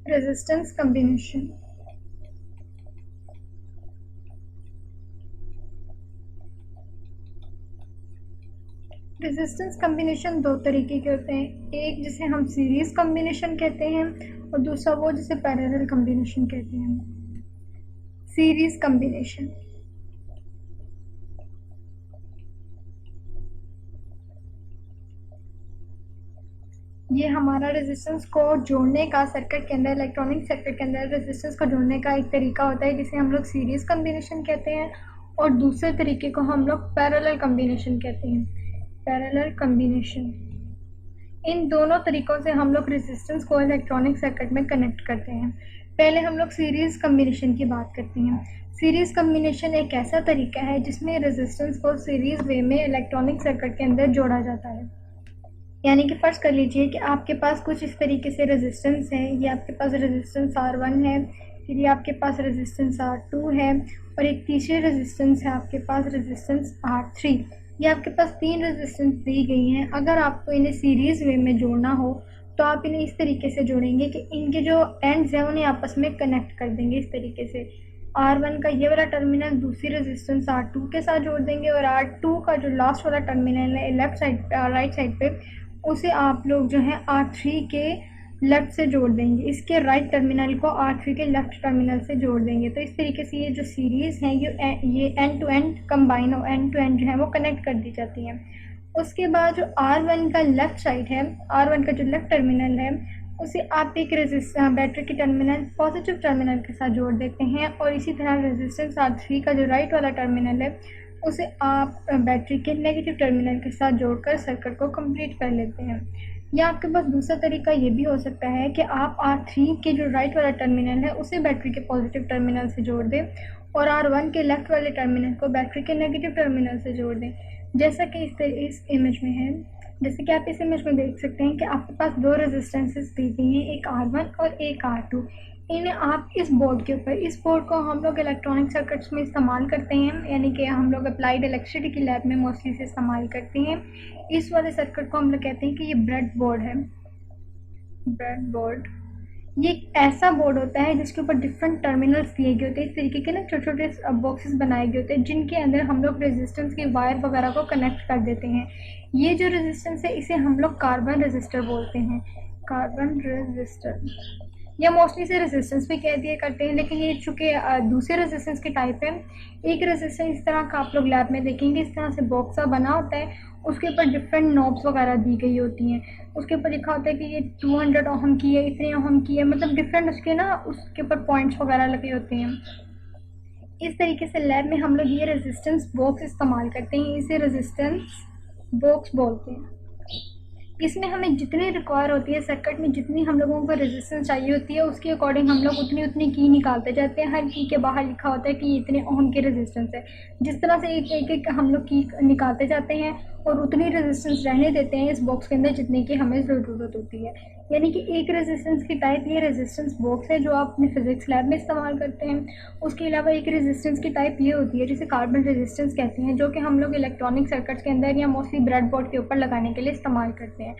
Resistance combination. Resistance combination दो तरीके के होते हैं, एक जिसे हम सीरीज कम्बिनेशन कहते हैं और दूसरा वो जिसे पैरेलल कम्बिनेशन कहते हैं। सीरीज कम्बिनेशन ये हमारा रेजिस्टेंस को जोड़ने का, सर्किट के अंदर, इलेक्ट्रॉनिक सर्किट के अंदर रेजिस्टेंस को जोड़ने का एक तरीका होता है जिसे हम लोग सीरीज कम्बिनेशन कहते हैं, और दूसरे तरीके को हम लोग पैरेलल कम्बिनेशन कहते हैं। पैरेलल कम्बिनेशन, इन दोनों तरीकों से हम लोग रेजिस्टेंस को इलेक्ट्रॉनिक सर्किट में कनेक्ट करते हैं। पहले हम लोग सीरीज कम्बिनेशन की बात करते हैं। सीरीज कम्बिनेशन एक ऐसा तरीका है जिसमें रेजिस्टेंस को सीरीज वे में इलेक्ट्रॉनिक सर्किट के अंदर जोड़ा जाता है। यानी कि फर्ज कर लीजिए कि आपके पास कुछ इस तरीके से रेजिस्टेंस है, ये आपके पास रेजिस्टेंस R1 है, फिर ये आपके पास रेजिस्टेंस R2 है, और एक तीसरी रेजिस्टेंस है आपके पास रेजिस्टेंस R3। ये आपके पास 3 रेजिस्टेंस दी गई हैं। अगर आपको इन्हें सीरीज़ वे में जोड़ना हो तो आप इन्हें इस तरीके से जोड़ेंगे कि इनके जो एंड्स हैं उन्हें आपस में कनेक्ट कर देंगे इस तरीके से। R1 का ये वाला टर्मिनल दूसरी रेजिस्टेंस R2 के साथ जोड़ देंगे, और R2 का जो लास्ट वाला टर्मिनल है लेफ्ट साइड राइट साइड पे, उसे आप लोग जो है R3 के लेफ्ट से जोड़ देंगे। इसके राइट टर्मिनल को R3 के लेफ्ट टर्मिनल से जोड़ देंगे। तो इस तरीके से ये जो सीरीज़ है ये end to end combine, end to end जो है वो कनेक्ट कर दी जाती है। उसके बाद जो R1 का लेफ्ट साइड है, R1 का जो लेफ्ट टर्मिनल है, उसे आप एक बैटरी के टर्मिनल पॉजिटिव टर्मिनल के साथ जोड़ देते हैं, और इसी तरह रेजिस्टेंस R3 का जो राइट वाला टर्मिनल है उसे आप बैटरी के नेगेटिव टर्मिनल के साथ जोड़कर सर्किट को कंप्लीट कर लेते हैं। या आपके पास दूसरा तरीका ये भी हो सकता है कि आप R3 के जो राइट वाला टर्मिनल है उसे बैटरी के पॉजिटिव टर्मिनल से जोड़ दें, और R1 के लेफ्ट वाले टर्मिनल को बैटरी के नेगेटिव टर्मिनल से जोड़ दें, जैसा कि इस इमेज में है। जैसे कि आप इस इमेज में देख सकते हैं कि आपके पास दो रेजिस्टेंसेस दी गई हैं, एक R1 और एक R2। इन्हें आप इस बोर्ड के ऊपर, इस बोर्ड को हम लोग इलेक्ट्रॉनिक सर्किट्स में इस्तेमाल करते हैं, यानी कि हम लोग अप्लाइड इलेक्ट्रिसिटी की लैब में मोस्टली से इस्तेमाल करते हैं। इस वाले सर्किट को हम लोग कहते हैं कि ये ब्रेड बोर्ड है। ब्रेड बोर्ड ये एक ऐसा बोर्ड होता है जिसके ऊपर डिफरेंट टर्मिनल्स दिए गए होते हैं, इस तरीके के ना छोटे छोटे बॉक्सेस बनाए गए होते हैं जिनके अंदर हम लोग रेजिस्टेंस की वायर वगैरह को कनेक्ट कर देते हैं। ये जो रेजिस्टेंस है इसे हम लोग कार्बन रेजिस्टर बोलते हैं। कार्बन रेजिस्टर या मोस्टली से रेजिस्टेंस भी कह दिया करते हैं, लेकिन ये चूँकि दूसरे रेजिस्टेंस के टाइप है। एक रेजिस्टेंस इस तरह का आप लोग लैब में देखेंगे, इस तरह से बॉक्स सा बना होता है, उसके ऊपर डिफरेंट नॉब्स वगैरह दी गई होती हैं। उसके ऊपर लिखा होता है कि ये 200 ओहम की है, इतने ओहम की है, मतलब डिफरेंट उसके ना उसके ऊपर पॉइंट्स वगैरह लगे होते हैं। इस तरीके से लैब में हम लोग ये रेजिस्टेंस बॉक्स इस्तेमाल करते हैं, इसे रेजिस्टेंस बॉक्स बोलते हैं। इसमें हमें जितनी रिक्वायर होती है सर्किट में, जितनी हम लोगों को रेजिस्टेंस चाहिए होती है, उसके अकॉर्डिंग हम लोग उतनी उतनी की निकालते जाते हैं। हर की के बाहर लिखा होता है कि ये इतने ओम की रेजिस्टेंस है। जिस तरह से एक एक हम लोग की निकालते जाते हैं और उतनी रेजिस्टेंस रहने देते हैं इस बॉक्स के अंदर जितने की हमें ज़रूरत होती है। यानी कि एक रेजिस्टेंस की टाइप ये रेजिस्टेंस बॉक्स है जो आप अपने फिजिक्स लैब में इस्तेमाल करते हैं। उसके अलावा एक रेजिस्टेंस की टाइप ये होती है जिसे कार्बन रेजिस्टेंस कहते हैं, जो कि हम लोग इलेक्ट्रॉनिक सर्किट्स के अंदर या मोस्टली ब्रेड बोर्ड के ऊपर लगाने के लिए इस्तेमाल करते हैं।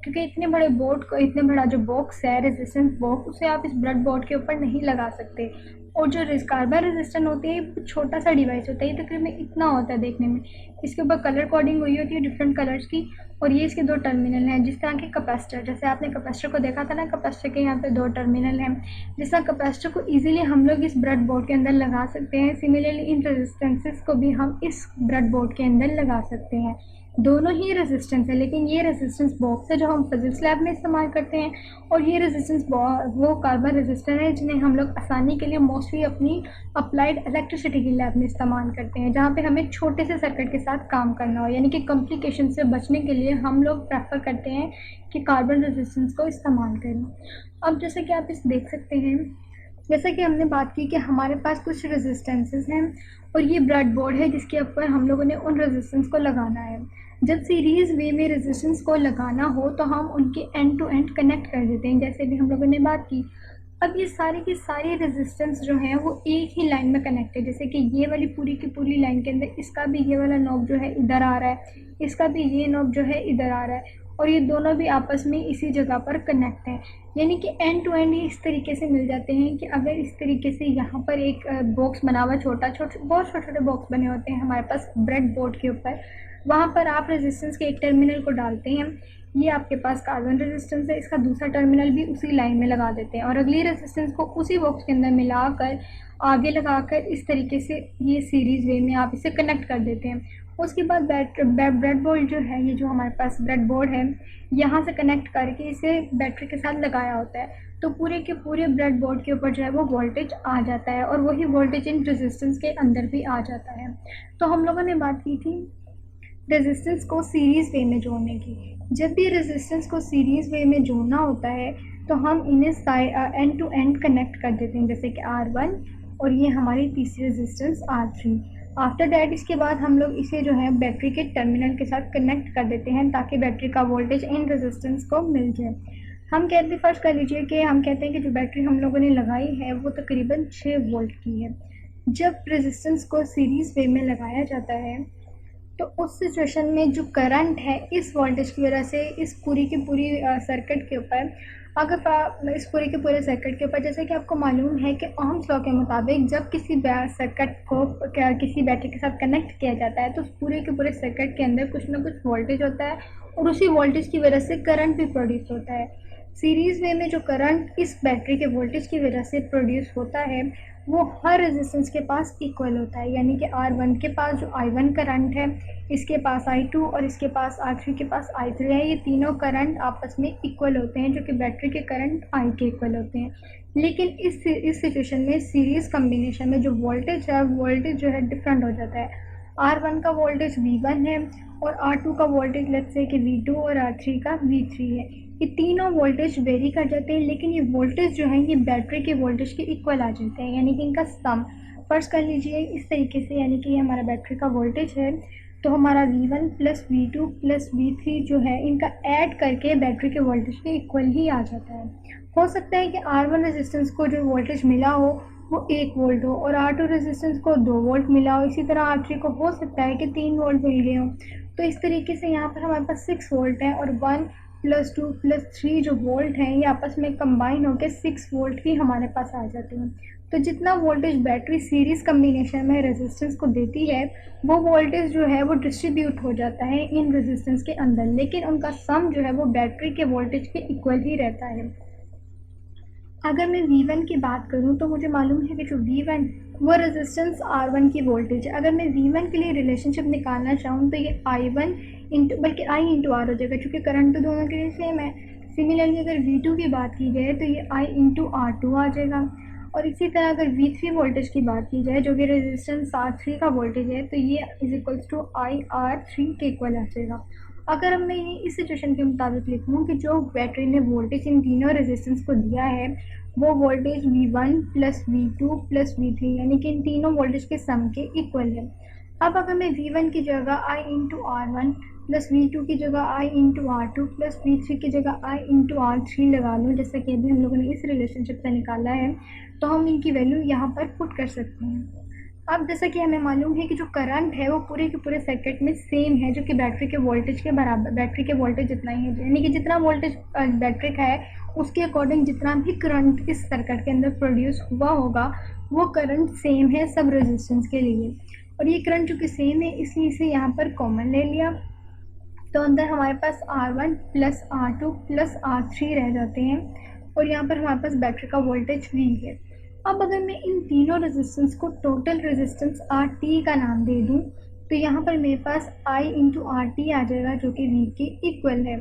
क्योंकि इतने बड़े बोर्ड को, इतने बड़ा जो बॉक्स है रेजिस्टेंस बॉक्स, उसे आप इस ब्रेड बोर्ड के ऊपर नहीं लगा सकते। और जो कार्बन रेजिस्टेंस होती है ये छोटा सा डिवाइस होता है, ये तकरीबन इतना होता है देखने में। इसके ऊपर कलर कोडिंग हुई होती है डिफरेंट कलर्स की, और ये इसके दो टर्मिनल हैं। जिस तरह के कैपेसिटर, जैसे आपने कैपेसिटर को देखा था ना, कैपेसिटर के यहाँ पे दो टर्मिनल हैं। जिस तरह कैपेसिटर को इजीली हम लोग इस ब्रेड बोर्ड के अंदर लगा सकते हैं, सिमिलरली इन रेजिस्टेंसेस को भी हम इस ब्रेड बोर्ड के अंदर लगा सकते हैं। दोनों ही रेजिस्टेंस है, लेकिन ये रेजिस्टेंस बॉक्स है जो हम फिजिक्स लैब में इस्तेमाल करते हैं, और ये रेजिस्टेंस वो कार्बन रेजिस्टर है जिन्हें हम लोग आसानी के लिए मोस्टली अपनी अप्लाइड इलेक्ट्रिसिटी की लैब में इस्तेमाल करते हैं, जहाँ पे हमें छोटे से सर्किट के साथ काम करना हो। यानी कि कॉम्प्लिकेशन से बचने के लिए हम लोग प्रेफर करते हैं कि कार्बन रेजिस्टेंस को इस्तेमाल करें। अब जैसे कि आप इस देख सकते हैं, जैसा कि हमने बात की कि हमारे पास कुछ रेजिस्टेंसेस हैं और ये ब्रेड बोर्ड है जिसके ऊपर हम लोगों ने उन रेजिस्टेंस को लगाना है। जब सीरीज़ वे में रेजिस्टेंस को लगाना हो तो हम उनके एंड टू एंड कनेक्ट कर देते हैं, जैसे भी हम लोगों ने बात की। अब ये सारी की सारी रेजिस्टेंस जो है वो एक ही लाइन में कनेक्ट है। जैसे कि ये वाली पूरी की पूरी लाइन के अंदर इसका भी ये वाला नॉब जो है इधर आ रहा है, इसका भी ये नॉब जो है इधर आ रहा है, और ये दोनों भी आपस में इसी जगह पर कनेक्ट हैं, यानी कि एंड टू एंड ये इस तरीके से मिल जाते हैं कि अगर इस तरीके से यहाँ पर एक बॉक्स बना हुआ बहुत छोटे छोटे बॉक्स बने होते हैं हमारे पास ब्रेड बोर्ड के ऊपर, वहाँ पर आप रेजिस्टेंस के एक टर्मिनल को डालते हैं, ये आपके पास कार्बन रेजिस्टेंस है, इसका दूसरा टर्मिनल भी उसी लाइन में लगा देते हैं और अगली रेजिस्टेंस को उसी बॉक्स के अंदर मिलाकर आगे लगाकर इस तरीके से ये सीरीज़ वे में आप इसे कनेक्ट कर देते हैं। उसके बाद ब्रेड बोर्ड जो है, ये जो हमारे पास ब्रेड बोर्ड है, यहाँ से कनेक्ट करके इसे बैटरी के साथ लगाया होता है, तो पूरे के पूरे ब्रेड बोर्ड के ऊपर जो है वो वोल्टेज आ जाता है और वही वोल्टेज इन रेजिस्टेंस के अंदर भी आ जाता है। तो हम लोगों ने बात की थी रेजिस्टेंस को सीरीज़ वे में जोड़ने की। जब भी रेजिस्टेंस को सीरीज़ वे में जोड़ना होता है तो हम इन्हें एंड टू एंड कनेक्ट कर देते हैं, जैसे कि R1 और ये हमारी तीसरी रेजिस्टेंस R3। आफ्टर डैट इसके बाद हम लोग इसे जो है बैटरी के टर्मिनल के साथ कनेक्ट कर देते हैं ताकि बैटरी का वोल्टेज इन रेजिस्टेंस को मिल जाए। हम कहते फर्ज कर लीजिए कि हम कहते हैं कि जो बैटरी हम लोगों ने लगाई है वो तकरीबन 6 वोल्ट की है। जब रेजिस्टेंस को सीरीज़ वे में लगाया जाता है तो उस सिचुएशन में जो करंट है इस वोल्टेज की वजह से इस पूरी की पूरी सर्किट के ऊपर, अगर इस पूरे के पूरे सर्किट के ऊपर, जैसे कि आपको मालूम है कि ओम्स लॉ के मुताबिक जब किसी सर्किट को किसी बैटरी के साथ कनेक्ट किया जाता है तो उस पूरे के पूरे सर्किट के अंदर कुछ ना कुछ वोल्टेज होता है और उसी वोल्टेज की वजह से करंट भी प्रोड्यूस होता है। सीरीज़ वे में जो करंट इस बैटरी के वोल्टेज की वजह से प्रोड्यूस होता है वो हर रेजिस्टेंस के पास इक्वल होता है, यानी कि R1 के पास जो I1 करंट है, इसके पास I2 और इसके पास R3 के पास I3 है, ये तीनों करंट आपस में इक्वल होते हैं जो कि बैटरी के करंट I के इक्वल होते हैं। लेकिन इस सिचुएशन में सीरीज़ कम्बिनेशन में जो वोल्टेज है वोल्टेज जो है डिफरेंट हो जाता है। R1 का वोल्टेज V1 है और R2 का वोल्टेज लेट्स से कि V2 और R3 का V3 है। ये तीनों वोल्टेज वेरी कर जाते हैं, लेकिन ये वोल्टेज जो है ये बैटरी के वोल्टेज के इक्वल आ जाते हैं, यानी कि इनका सम फर्ज कर लीजिए इस तरीके से, यानी कि ये हमारा बैटरी का वोल्टेज है तो हमारा V1 plus V2 plus V3 जो है इनका ऐड करके बैटरी के वोल्टेज के इक्वल ही आ जाता है। हो सकता है कि R1 रेजिस्टेंस को जो वोल्टेज मिला हो वो 1 वोल्ट हो और R2 रेजिस्टेंस को 2 वोल्ट मिला हो, इसी तरह R3 को हो सकता है कि 3 वोल्ट मिल गए हो। तो इस तरीके से यहाँ पर हमारे पास 6 वोल्ट है और 1 प्लस 2 प्लस 3 जो वोल्ट हैं ये आपस में कंबाइन होकर 6 वोल्ट ही हमारे पास आ जाते हैं। तो जितना वोल्टेज बैटरी सीरीज़ कम्बिनेशन में रेजिस्टेंस को देती है वो वोल्टेज जो है वो डिस्ट्रीब्यूट हो जाता है इन रेजिस्टेंस के अंदर, लेकिन उनका सम जो है वो बैटरी के वोल्टेज के इक्वल ही रहता है। अगर मैं V1 की बात करूं तो मुझे मालूम है कि जो V1 वो रेजिस्टेंस R1 की वोल्टेज है। अगर मैं V1 के लिए रिलेशनशिप निकालना चाहूँ तो ये I1 इंटू बल्कि I इंटू R हो जाएगा, क्योंकि करंट तो दोनों के लिए सेम है। सिमिलरली अगर V2 की बात की जाए तो ये I इंटू R2 आ जाएगा और इसी तरह अगर V3 वोल्टेज की बात की जाए जो कि रेजिस्टेंस R3 का वोल्टेज है तो ये इज इक्वल्स टू IR3 के इक्वल आ जाएगा। अगर अब मैं ये इस सिचुएशन के मुताबिक लिखूँ कि जो बैटरी ने वोल्टेज इन तीनों रेजिस्टेंस को दिया है वो voltage V1 plus V2 plus V3 यानी कि इन तीनों वोल्टेज के सम के इक्वल है। अब अगर मैं V1 की जगह I into R1 plus V2 की जगह I into R2 plus V3 की जगह I इंटू R3 लगा लूँ, जैसा कि अभी हम लोगों ने इस रिलेशनशिप से निकाला है, तो हम इनकी वैल्यू यहाँ पर पुट कर सकते हैं। अब जैसा कि हमें मालूम है कि जो करंट है वो पूरे के पूरे सर्किट में सेम है जो कि बैटरी के वोल्टेज के बराबर, बैटरी के वोल्टेज जितना ही है, यानी कि जितना वोल्टेज बैटरी का है उसके अकॉर्डिंग जितना भी करंट इस सर्किट के अंदर प्रोड्यूस हुआ होगा वो करंट सेम है सब रेजिस्टेंस के लिए। और ये करंट जो कि सेम है इसलिए इसे यहाँ पर कॉमन ले लिया, तो अंदर हमारे पास R1 plus R2 plus R3 रह जाते हैं और यहाँ पर हमारे पास बैटरी का वोल्टेज V है। अब अगर मैं इन तीनों रेजिस्टेंस को टोटल रेजिस्टेंस RT का नाम दे दूं तो यहाँ पर मेरे पास I इंटू RT आ जाएगा जो कि V के इक्वल है।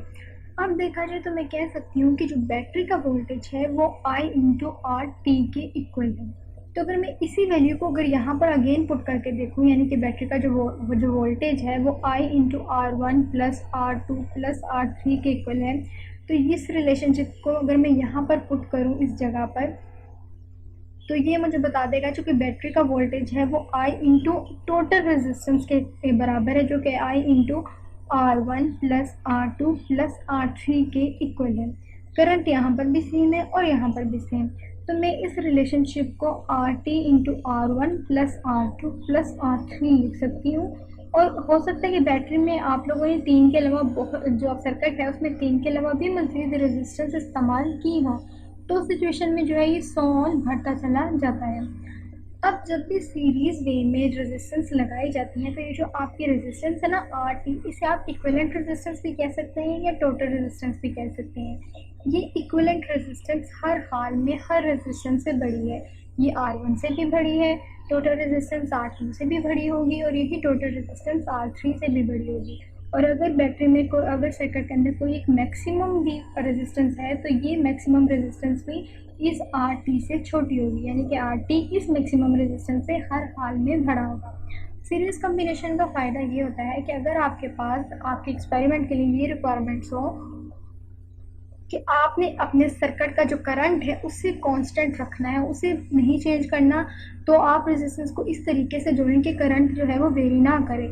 अब देखा जाए तो मैं कह सकती हूँ कि जो बैटरी का वोल्टेज है वो I इंटू RT के इक्वल है। तो अगर मैं इसी वैल्यू को अगर यहाँ पर अगेन पुट करके देखूँ, यानी कि बैटरी का जो वोल्टेज है वो I into R1 plus R2 plus R3 के इक्वल है, तो इस रिलेशनशिप को अगर मैं यहाँ पर पुट करूँ इस जगह पर तो ये मुझे बता देगा जो कि बैटरी का वोल्टेज है वो I इंटू टोटल रेजिस्टेंस के बराबर है जो कि I into R1 plus R2 plus R3 के इक्वल है। करंट यहाँ पर भी सेम है और यहाँ पर भी सेम, तो मैं इस रिलेशनशिप को RT into R1 plus R2 plus R3 लिख सकती हूँ और हो सकता है कि बैटरी में आप लोगों ने 3 के अलावा बहुत जो सर्किट है उसमें 3 के अलावा भी मज़ीद रेजिस्टेंस इस्तेमाल की हो, तो उस सिचुएशन में जो है ये 100 ओम बढ़ता चला जाता है। अब जब भी सीरीज़ वे में रेजिस्टेंस लगाई जाती है तो ये जो आपकी रेजिस्टेंस है ना RT, इसे आप इक्विवेलेंट रेजिस्टेंस भी कह सकते हैं या टोटल रेजिस्टेंस भी कह सकते हैं। ये इक्विवेलेंट रेजिस्टेंस हर हाल में हर रेजिस्टेंस से बड़ी है। ये R1 से भी बड़ी है, टोटल रेजिस्टेंस R2 से भी बड़ी होगी और यही टोटल रेजिस्टेंस R3 से भी बड़ी होगी। और अगर बैटरी में कोई अगर सर्किट के अंदर कोई एक मैक्सिमम भी रेजिस्टेंस है तो ये मैक्सिमम रेजिस्टेंस भी इस RT से छोटी होगी, यानी कि RT इस मैक्सिमम रेजिस्टेंस से हर हाल में बड़ा होगा। सीरीज कम्बिनेशन का फ़ायदा ये होता है कि अगर आपके पास आपके एक्सपेरिमेंट के लिए ये रिक्वायरमेंट्स हो कि आपने अपने सर्किट का जो करंट है उसे कांस्टेंट रखना है, उसे नहीं चेंज करना, तो आप रेजिस्टेंस को इस तरीके से जोड़ें कि करंट जो है वो वेरी ना करे।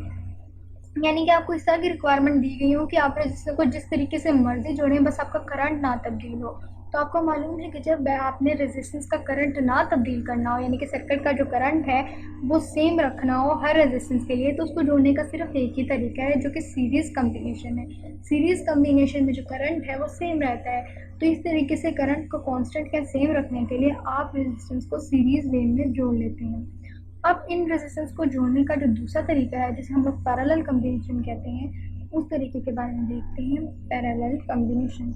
यानी कि आपको इस तरह की रिक्वायरमेंट दी गई हो कि आप रेजिस्टेंस को जिस तरीके से मर्जी जोड़ें, बस आपका करंट ना तब्दील हो। तो आपको मालूम है कि जब आपने रेजिस्टेंस का करंट ना तब्दील करना हो, यानी कि सर्किट का जो करंट है वो सेम रखना हो हर रेजिस्टेंस के लिए, तो उसको जोड़ने का सिर्फ एक ही तरीका है जो कि सीरीज़ कम्बिनेशन है। सीरीज़ कम्बिनेशन में जो करंट है वो सेम रहता है। तो इस तरीके से करंट को कांस्टेंट या सेम रखने के लिए आप रेजिस्टेंस को सीरीज़ वे में जोड़ लेते हैं। अब इन रेजिस्टेंस को जोड़ने का जो दूसरा तरीका है जिसे हम लोग पैरेलल कम्बिनेशन कहते हैं, उस तरीके के बारे में देखते हैं। Parallel combination.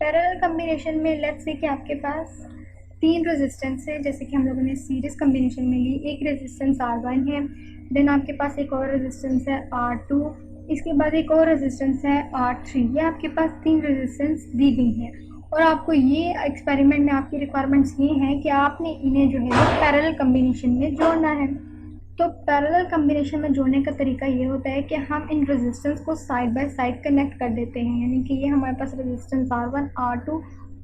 पैरेलल कम्बिनेशन में लेट्स से कि आपके पास 3 रेजिस्टेंस है, जैसे कि हम लोगों ने सीरीज कम्बिनेशन में ली। एक रेजिस्टेंस R1 है, देन आपके पास एक और रेजिस्टेंस है R2, इसके बाद एक और रेजिस्टेंस है R3। ये आपके पास 3 रेजिस्टेंस दी गई हैं और आपको ये एक्सपेरिमेंट में आपकी रिक्वायरमेंट्स ये हैं कि आपने इन्हें जो है वो पैरेलल कम्बिनेशन में जोड़ना है। तो पैरेलल कम्बिनेशन में जोड़ने का तरीका ये होता है कि हम इन रेजिस्टेंस को साइड बाय साइड कनेक्ट कर देते हैं, यानी कि ये हमारे पास रेजिस्टेंस R1 R2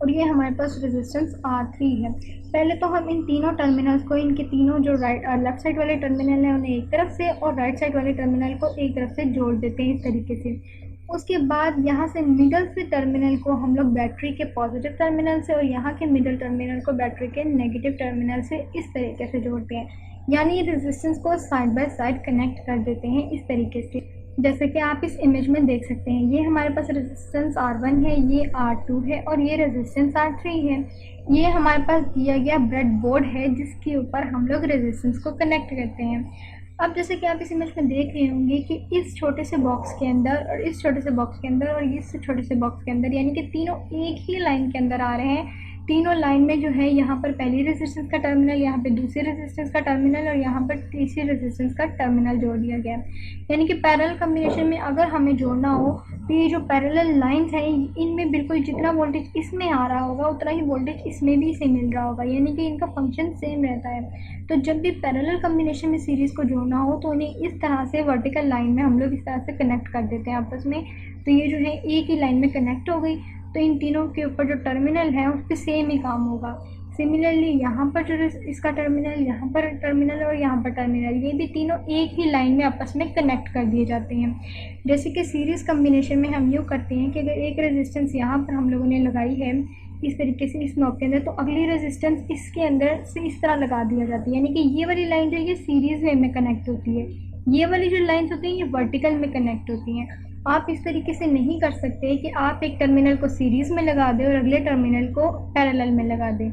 और ये हमारे पास रेजिस्टेंस R3 है। पहले तो हम इन तीनों टर्मिनल्स को, इनके तीनों जो लेफ़्ट साइड वाले टर्मिनल हैं उन्हें एक तरफ से और राइट साइड वाले टर्मिनल को एक तरफ से जोड़ देते हैं इस तरीके से। उसके बाद यहाँ से मिडल से टर्मिनल को हम लोग बैटरी के पॉजिटिव टर्मिनल से और यहाँ के मिडल टर्मिनल को बैटरी के नेगेटिव टर्मिनल से इस तरीके से जोड़ते हैं, यानी रेजिस्टेंस को साइड बाय साइड कनेक्ट कर देते हैं इस तरीके से। जैसे कि आप इस इमेज में देख सकते हैं, ये हमारे पास रेजिस्टेंस R1 है, ये R2 है और ये रेजिस्टेंस R3 है। ये हमारे पास दिया गया ब्रेड बोर्ड है जिसके ऊपर हम लोग रेजिस्टेंस को कनेक्ट करते हैं। अब जैसे कि आप इस इमेज में देख रहे होंगे कि इस छोटे से बॉक्स के अंदर और इस छोटे से बॉक्स के अंदर और इस छोटे से बॉक्स के अंदर, यानी कि तीनों एक ही लाइन के अंदर आ रहे हैं। तीनों लाइन में जो है यहाँ पर पहली रेजिस्टेंस का टर्मिनल, यहाँ पे दूसरी रेजिस्टेंस का टर्मिनल और यहाँ पर तीसरी रेजिस्टेंस का टर्मिनल जोड़ दिया गया। यानी कि पैरेलल कम्बिनेशन में अगर हमें जोड़ना हो तो ये जो पैरेलल लाइंस हैं इनमें बिल्कुल जितना वोल्टेज इसमें आ रहा होगा उतना ही वोल्टेज इसमें भी इसे मिल रहा होगा, यानी कि इनका फंक्शन सेम रहता है। तो जब भी पैरेलल कम्बिनेशन में सीरीज़ को जोड़ना हो तो उन्हें इस तरह से वर्टिकल लाइन में हम लोग इस तरह से कनेक्ट कर देते हैं आपस में। तो ये जो है एक ही लाइन में कनेक्ट हो गई, तो इन तीनों के ऊपर जो टर्मिनल है उस पर सेम ही काम होगा। सिमिलरली यहाँ पर जो इसका टर्मिनल, यहाँ पर टर्मिनल और यहाँ पर टर्मिनल, ये भी तीनों एक ही लाइन में आपस में कनेक्ट कर दिए जाते हैं। जैसे कि सीरीज़ कम्बिनेशन में हम यूँ करते हैं कि अगर एक रेजिस्टेंस यहाँ पर हम लोगों ने लगाई है इस तरीके से इस नॉब के अंदर, तो अगली रेजिस्टेंस इसके अंदर से इस तरह लगा दिया जाती है, यानी कि ये वाली लाइन जो है ये सीरीज़ वे में कनेक्ट होती है, ये वाली जो लाइन्स होती हैं ये वर्टिकल में कनेक्ट होती हैं। आप इस तरीके से नहीं कर सकते कि आप एक टर्मिनल को सीरीज़ में लगा दें और अगले टर्मिनल को पैरेलल में लगा दें।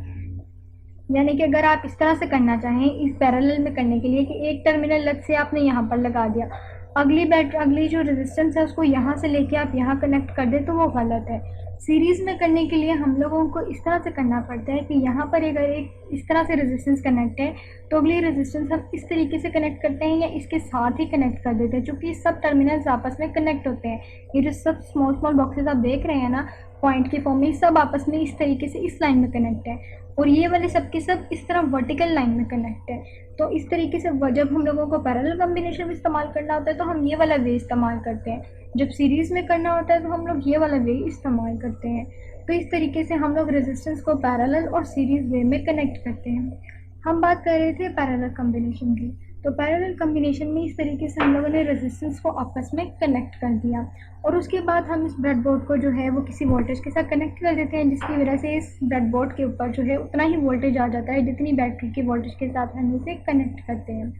यानी कि अगर आप इस तरह से करना चाहें इस पैरेलल में करने के लिए कि एक टर्मिनल लग से आपने यहाँ पर लगा दिया, अगली जो रेजिस्टेंस है उसको यहाँ से लेके आप यहाँ कनेक्ट कर दें, तो वो गलत है। सीरीज़ में करने के लिए हम लोगों को इस तरह से करना पड़ता है कि यहाँ पर अगर एक इस तरह से रेजिस्टेंस कनेक्ट है तो अगली रेजिस्टेंस हम इस तरीके से कनेक्ट करते हैं या इसके साथ ही कनेक्ट कर देते हैं, चूँकि सब टर्मिनल्स आपस में कनेक्ट होते हैं। ये जो सब स्मॉल स्मॉल बॉक्सेस आप देख रहे हैं ना पॉइंट के फॉर्म में, सब आपस में इस तरीके से इस लाइन में कनेक्ट है और ये वाले सब के सब इस तरह वर्टिकल लाइन में कनेक्ट है। तो इस तरीके से जब हम लोगों को पैरेलल कम्बिनेशन में इस्तेमाल करना होता है तो हम ये वाला वे इस्तेमाल करते हैं, जब सीरीज़ में करना होता है तो हम लोग ये वाला वे इस्तेमाल करते हैं। तो इस तरीके से हम लोग रेजिस्टेंस को पैरेलल और सीरीज़ वे में कनेक्ट करते हैं। हम बात कर रहे थे पैरेलल कम्बिनेशन की, तो पैरेलल कम्बिनेशन में इस तरीके से हम लोगों ने रेजिस्टेंस को आपस में कनेक्ट कर दिया और उसके बाद हम इस ब्रेडबोर्ड को जो है वो किसी वोल्टेज के साथ कनेक्ट कर देते हैं, जिसकी वजह से इस ब्रेडबोर्ड के ऊपर जो है उतना ही वोल्टेज आ जाता है जितनी बैटरी के वोल्टेज के साथ हम इसे कनेक्ट करते हैं।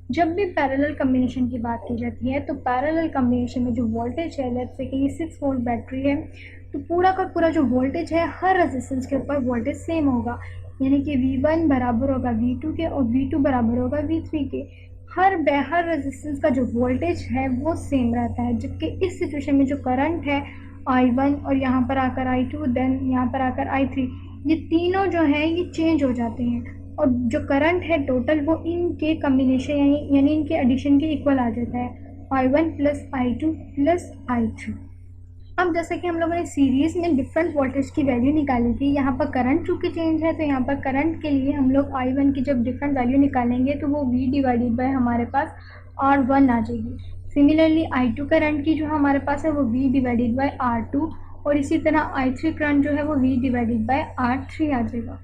जब भी पैरेलल कॉम्बिनेशन की बात की जाती है तो पैरेलल कॉम्बिनेशन में जो वोल्टेज है, लेट्स से कि ये 6 वोल्ट बैटरी है, तो पूरा का पूरा जो वोल्टेज है हर रेजिस्टेंस के ऊपर वोल्टेज सेम होगा, यानी कि V1 बराबर होगा V2 के और V2 बराबर होगा V3 के। हर रेजिस्टेंस का जो वोल्टेज है वो सेम रहता है, जबकि इस सिचुएशन में जो करंट है I1 और यहाँ पर आकर I2 देन यहाँ पर आकर I3, ये तीनों जो है ये चेंज हो जाते हैं और जो करंट है टोटल वो इनके कम्बिनेशन यानी इनके एडिशन के इक्वल आ जाता है, I1 plus I2 plus I3। अब जैसे कि हम लोगों ने सीरीज में डिफरेंट वोल्टेज की वैल्यू निकाली थी, यहाँ पर करंट चूँकि चेंज है तो यहाँ पर करंट के लिए हम लोग I1 की जब डिफरेंट वैल्यू निकालेंगे तो वो V डिवाइडेड बाय हमारे पास R1 आ जाएगी। सिमिलरली I2 करंट की जो हमारे पास है वो V डिवाइडेड बाय R2 और इसी तरह I3 करंट जो है वो V डिवाइडेड बाय R3 आ जाएगा।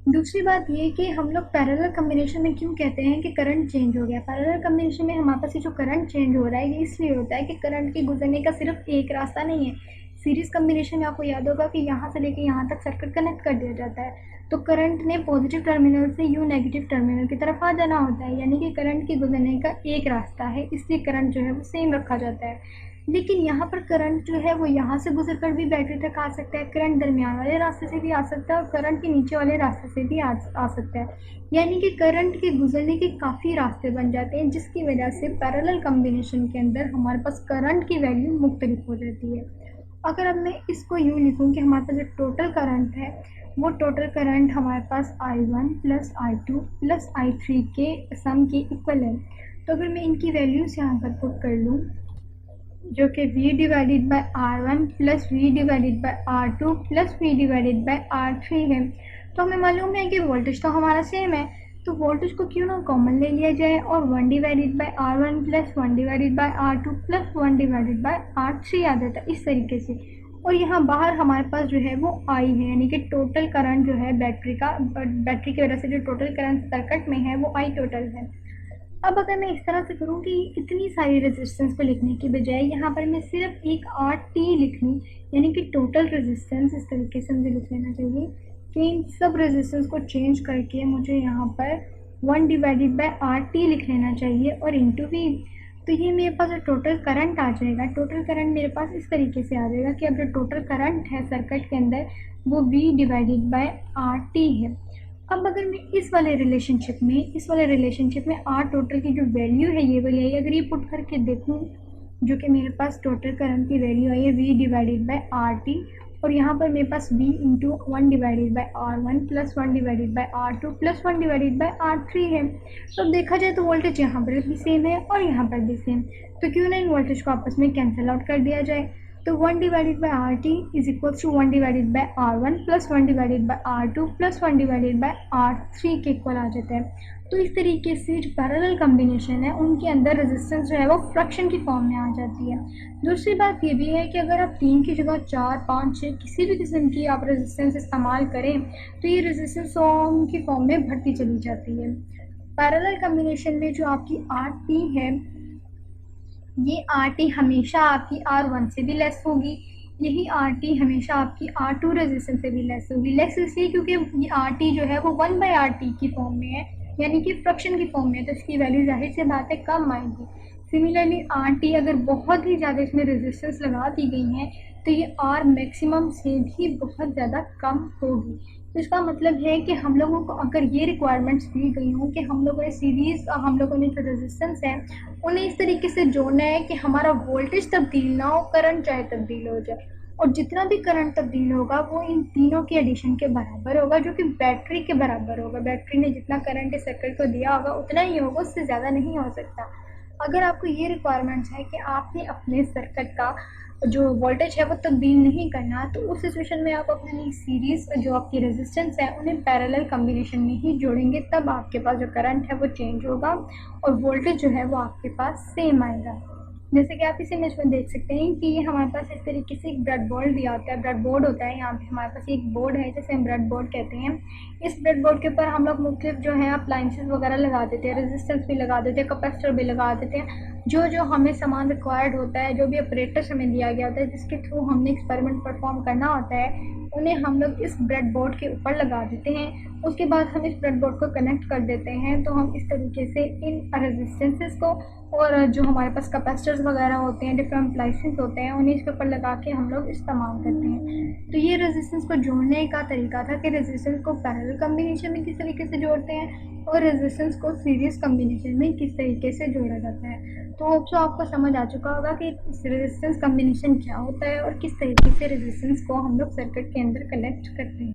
दूसरी बात ये कि हम लोग पैरेलल कॉम्बिनेशन में क्यों कहते हैं कि करंट चेंज हो गया। पैरेलल कॉम्बिनेशन में हमारे पास ये जो करंट चेंज हो रहा है ये इसलिए होता है कि करंट के गुजरने का सिर्फ एक रास्ता नहीं है। सीरीज कॉम्बिनेशन में आपको याद होगा कि यहाँ से लेके यहाँ तक सर्किट कनेक्ट कर दिया जाता है, तो करंट ने पॉजिटिव टर्मिनल से यू नेगेटिव टर्मिनल की तरफ आ जाना होता है, यानी कि करंट के गुजरने का एक रास्ता है, इसलिए करंट जो है वो सेम रखा जाता है। लेकिन यहाँ पर करंट जो है वो यहाँ से गुजर कर भी बैटरी तक आ सकता है, करंट दरमियान वाले रास्ते से भी आ सकता है और करंट के नीचे वाले रास्ते से भी आ सकता है, यानी कि करंट के गुजरने के काफ़ी रास्ते बन जाते हैं, जिसकी वजह से पैरेलल कॉम्बिनेशन के अंदर हमारे पास करंट की वैल्यू मुख्तलिफ हो जाती है। अगर अब मैं इसको यूँ लिखूँ कि हमारे पास जो टोटल करंट है वो टोटल करंट हमारे पास I1 plus I2 plus I3 के सम के इक्वल है, तो अगर मैं इनकी वैल्यूज़ यहाँ पर पुट कर लूँ जो कि V divided by R1 plus V divided by R2 plus V divided by R3 है, तो हमें मालूम है कि वोल्टेज तो हमारा सेम है, तो वोल्टेज को क्यों ना कॉमन ले लिया जाए और 1 divided by R1 plus 1 divided by R2 plus 1 divided by R3 आ जाता है इस तरीके से। और यहाँ बाहर हमारे पास जो है वो I है, यानी कि टोटल करंट जो है बैटरी की वजह से जो टोटल करंट सर्किट में है वो I टोटल है। अब अगर मैं इस तरह से करूँ कि इतनी सारी रेजिस्टेंस को लिखने की बजाय यहाँ पर मैं सिर्फ एक RT लिख लूँ, यानी कि टोटल रेजिस्टेंस, इस तरीके से मुझे लिख लेना चाहिए कि इन सब रेजिस्टेंस को चेंज करके मुझे यहाँ पर 1 डिवाइडेड बाय RT लिख लेना चाहिए और इंटू V, तो ये मेरे पास जो टोटल करंट आ जाएगा, टोटल करंट मेरे पास इस तरीके से आ जाएगा कि अब जो टोटल करंट है सर्किट के अंदर वो V डिवाइडेड बाय RT है। अब अगर मैं इस वाले रिलेशनशिप में आर टोटल की जो वैल्यू है ये वाली आई, अगर ये पुट करके देखूँ जो कि मेरे पास टोटल करंट की वैल्यू आई है V डिवाइडेड बाय RT और यहाँ पर मेरे पास V into 1 divided by R1 plus 1 divided by R2 plus 1 divided by R3 है। तो देखा जाए तो वोल्टेज यहाँ पर भी सेम है और यहाँ पर भी सेम, तो क्यों ना इन वोल्टेज को आपस में कैंसिल आउट कर दिया जाए, तो 1 divided by RT is equals to 1 divided by R1 plus 1 divided by R2 plus 1 divided by R3 के इक्वल आ जाता है। तो इस तरीके से जो पैरेलल कॉम्बिनेशन है उनके अंदर रेजिस्टेंस जो है वो फ्रैक्शन की फॉर्म में आ जाती है। दूसरी बात ये भी है कि अगर आप 3 की जगह 4, 5, 6 किसी भी किस्म की आप रेजिस्टेंस इस्तेमाल करें तो ये रेजिस्टेंस की फॉर्म में बढ़ती चली जाती है। पैरेलल कॉम्बिनेशन में जो आपकी RT है ये RT हमेशा आपकी R1 से भी लेस होगी, यही RT हमेशा आपकी R2 रेजिस्टेंस से भी लेस होगी। लेस इसलिए क्योंकि ये RT जो है वो 1/RT की फॉर्म में है, यानी कि फ्रैक्शन की फॉर्म में है, तो इसकी वैल्यू जाहिर सी बात है कम आएगी। सिमिलरली RT अगर बहुत ही ज़्यादा इसमें रेजिस्टेंस लगा दी गई है तो ये R मैक्सिमम से भी बहुत ज़्यादा कम होगी। तो इसका मतलब है कि हम लोगों को अगर ये रिक्वायरमेंट्स दी गई हों कि हम लोगों ने हम लोगों ने जो रेजिस्टेंस है उन्हें इस तरीके से जोड़ना है कि हमारा वोल्टेज तब्दील ना हो, करंट चाहे तब्दील हो जाए, और जितना भी करंट तब्दील होगा वो इन तीनों के एडिशन के बराबर होगा, जो कि बैटरी के बराबर होगा। बैटरी ने जितना करंट इस सर्किट को दिया होगा उतना ही होगा, उससे ज़्यादा नहीं हो सकता। अगर आपको ये रिक्वायरमेंट्स है कि आपने अपने सर्किट का जो वोल्टेज है वो तब्दील नहीं करना, तो उस सिचुएशन में आप अपनी सीरीज़ जो आपकी रेजिस्टेंस है उन्हें पैरेलल कॉम्बिनेशन में ही जोड़ेंगे, तब आपके पास जो करंट है वो चेंज होगा और वोल्टेज जो है वो आपके पास सेम आएगा। जैसे कि आप इस इमेज में देख सकते हैं कि ये हमारे पास इस तरीके से एक ब्रेड बोर्ड दिया होता है, ब्रेड बोर्ड होता है, यहाँ पे हमारे पास एक बोर्ड है जिसे हम ब्रेड बोर्ड कहते हैं। इस ब्रेड बोर्ड के ऊपर हम लोग मुख्तलिफ जो है अप्लाइंसेस वगैरह लगा देते हैं, रेजिस्टेंस भी लगा देते हैं, कैपेसिटर भी लगा देते हैं, जो हमें सामान रिक्वायर्ड होता है, जो भी ऑपरेटर्स हमें दिया गया होता है जिसके थ्रू हमने एक्सपेरिमेंट परफॉर्म करना होता है, उन्हें हम लोग इस ब्रेड बोर्ड के ऊपर लगा देते हैं उसके बाद हम इस ब्रेडबोर्ड को कनेक्ट कर देते हैं। तो हम इस तरीके से इन रेजिस्टेंसेस को और जो हमारे पास कैपेसिटर्स वगैरह होते हैं, डिफरेंट अप्लाइंसेस होते हैं, उन्हें इसके ऊपर लगा के हम लोग इस्तेमाल करते हैं। तो ये रेजिस्टेंस को जोड़ने का तरीका था कि रेजिस्टेंस को पैरेलल कम्बिनेशन में किस तरीके से जोड़ते हैं और रेजिस्टेंस को सीरीज कम्बिनेशन में किस तरीके से जोड़ा जाता है। तो होप सो आपको समझ आ चुका होगा कि रेजिस्टेंस कम्बिनेशन क्या होता है और किस तरीके से रेजिस्टेंस को हम लोग सर्किट के अंदर कनेक्ट करते हैं।